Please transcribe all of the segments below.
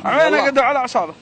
عينه قدوا على اعصابه.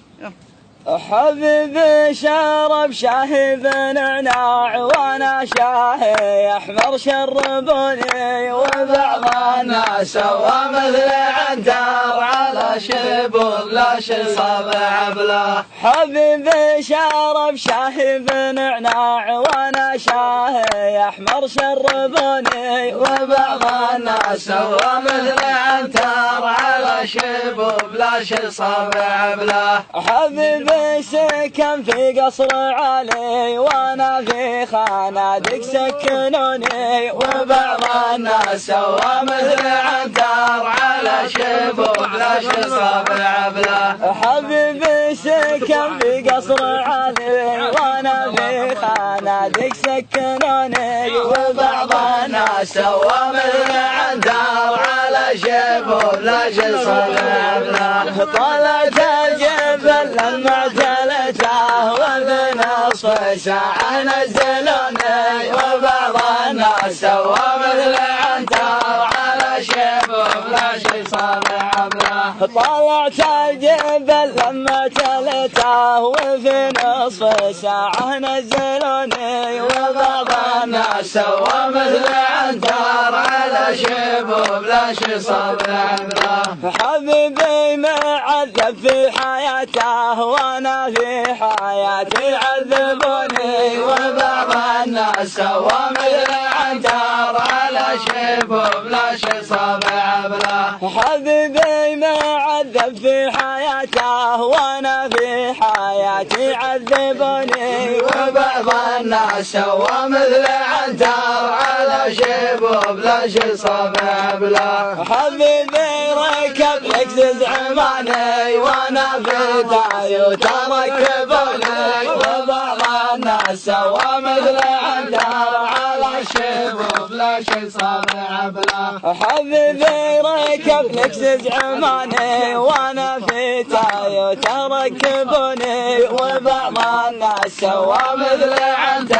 حبيبي شرب شاهي بنعناع وانا شاهي احمر شربوني، وبعض الناس سوى مثل عنتر على شبوب لا شي صبع بلا. حبيبي شرب شاهي بنعناع وانا شاهي احمر شربوني، وبعض الناس سوى مثل عنتر على شبوب لا شي صبع بلا. حبيبي سكن في قصر عالي وانا في خنادق سكنوني، وبعض الناس سوى مثل عنتر على شبوب لا شي صبع بلا. حبيبي سكن في قصر عالي وانا في خنادق سكنوني، وبعض الناس سوى مثل عنتر على شبوب لا شي صبع بلا. طلعت الجبل لما اعتلته وفي نصف ساعة نزلوني، وبعض الناس سوى مثل عنتر على شبوب لا شي صبع بلا. طلعت الجبل لما اعتلته وفي نصف ساعة نزلوني، وبعض الناس سوى مثل عنتر على شبوب لا شي صبع بلا. حبيبي معذب في حياته وانا في حياتي عذبوني، وبعض الناس سوى مثل عنتر على شبوب لا شي صبع بلا. حبيبي معذب في حياته وانا في حياتي عذبوني، وبعض الناس سوى مثل عنتر على شبوب لا شي صبع بلا. حبيبي ركب لكزز عماني وانا في تايوت ركبوني، وبعض الناس سوى مثل عنتر على شبوب لا شي صبع بلا. حبيبي ركب لكزز عماني وانا في تايوت ركبوني، وبعض الناس سوى مثل عنتر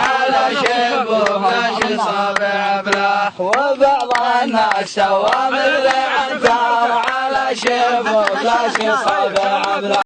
على شبوب لا شي صبع بلا. وبعض الناس سوى مثل عنتر على شبوب لا شي صبع بلا.